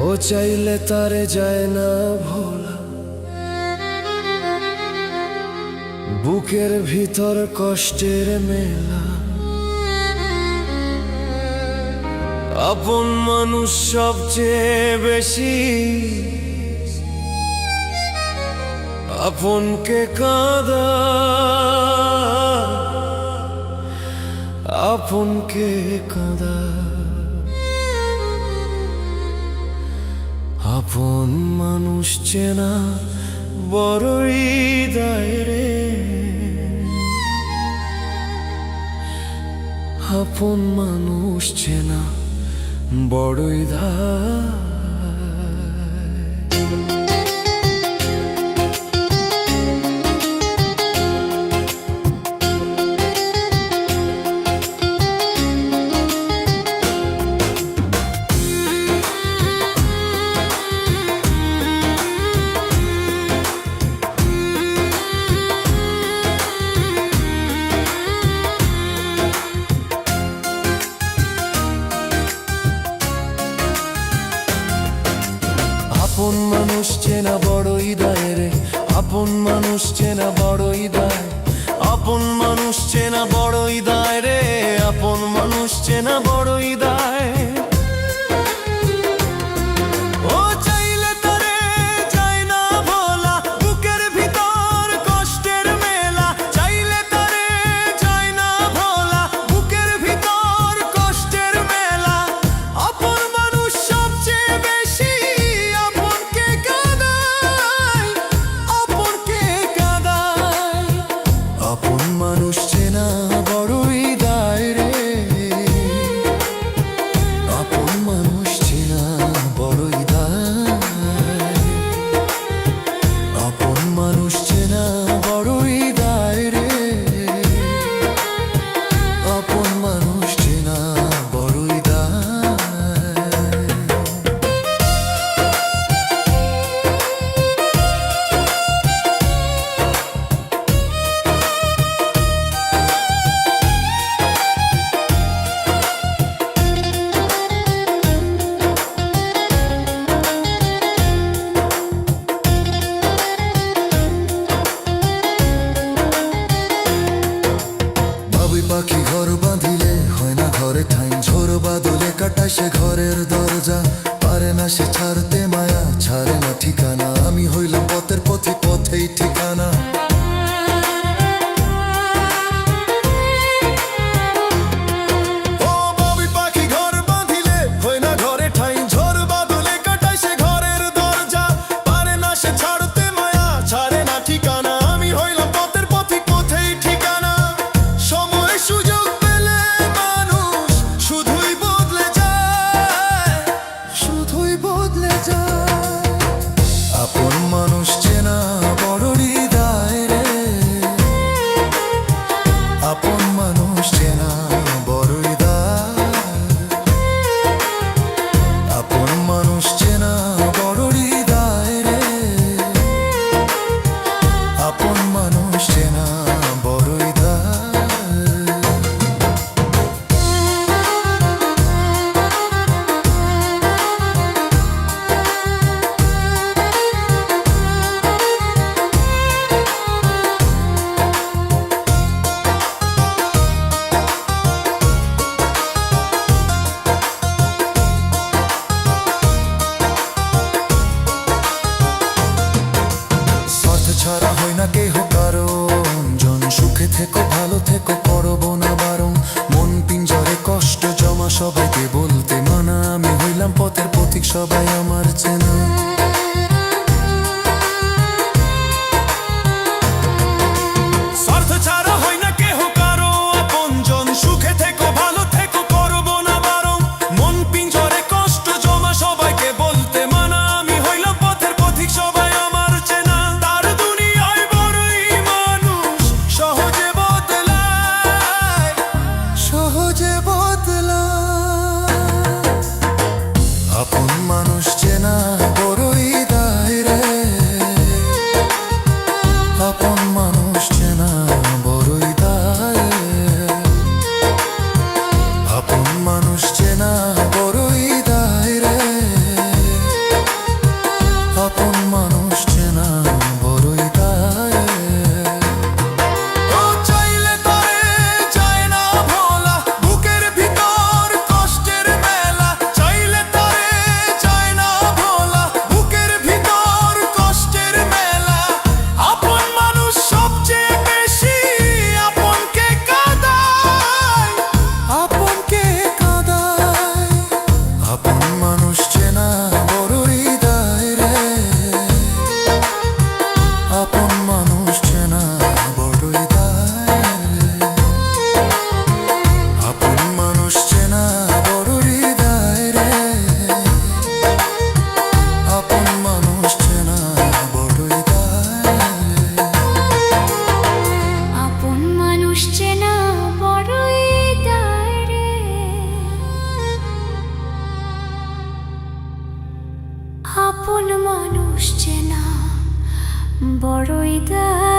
ও চাইলে তারে যায় না ভোলা, বুকের ভিতর কষ্টের মেলা। আপন মানুষ সবচেয়ে বেশি আপনকে কাঁদা, আপনকে কাঁদা। আপন মানুষ চেনা বড়ই দায় রে, আপন মানুষ চেনা বড়ই দায়। আপন মানুষ চেনা বড়ই দায় রে, আপন মানুষ চেনা বড়ই দায়। আপন মানুষ চেনা বড়ই দায় রে, আপন মানুষ চেনা বড়ই দায়। ও চাইলে তারে যায় না ভোলা, বুকের ভিতর কষ্টের মেলা। চাইলে তারে যায় না ভোলা, বুকের ভিতর কষ্টের মেলা। আপন মানুষ সবচেয়ে বেশি আপনকে কাঁদায়, আপনকে কাঁদায়। আপন মানুষ চেনা বড়ই দায় রে, আপন মানুষ চেনা বড়ই দায়। আপন মানুষ চেনা বড়ই দায় রে, আপন মানুষ চেনা বড়ই দায়। বাবুই পাখি ঘর বাঁধিলে হয় না ঘরে ঠাই, ঝোর বাদলে কাটায় সে ঘরের দরজা। পারে না সে ছাড়তে মায়া, ছাড়ে না ঠিকানা। আমি হইলাম পথের পথে, পথেই ঠিকানা। ও বাবুই পাখি ঘর বাঁধিলে হয় না ঘরে ঠাই, ঝোর বাদলে কাটায় সে ঘরের দরজা। পারে না সে ছাড়তে মায়া, ছাড়ে না ঠিকানা। আমি হইলাম পথের পথে, পথেই ঠিকানা। সময় সুযোগ পেলে মানুষ শুধুই বদলে যায়, শুধুই বদলে যায়। আপন মানুষ চেনা বড়ই দায় রে, আপন মানুষ চেনা বড়ই দায়। আপন মানুষ চেনা বড়ই দায় রে, আপন মানুষ চেনা বড়ই দায়। স্বার্থ ছাড়া হয় না কেহ কারণ, জন সুখে থেকো ভালো থেকো করবো না বারণ। মন পিঞ্জরে কষ্ট জমা সবাইকে বলতে মানা, আমি হইলাম পথের পথিক সবাই আমার চেনা। স্বার্থ ছাড়া হয় না কেহ কারো আপনজন, সুখে থেকো ভালো থেকো করবো না বারণ। মন পিঞ্জরে কষ্ট জমা সবাইকে বলতে মানা, আমি হইলাম পথের পথিক সবাই আমার চেনা। তার দুনিয়ায় বড়ই মানুষ সহজে বদলায়, সহজে বদলায়। আপন মানুষ চেনা বড়ই দায় রে, আপন মানুষ চেনা বড়ই দায়। আপন মানুষ চেনা বড়ই দায় রে, মানুষ চেনা বড়ই দায় রে, আপন মানুষ চেনা বড়ই দায় রে, আপন মানুষ চেনা বড়ই দায় রে, আপন মানুষ চেনা বড়ই দায় রে। আপন মানুষ চেনা বড়ই দায় রে, আপন মানুষ চেনা বড়ই দায়।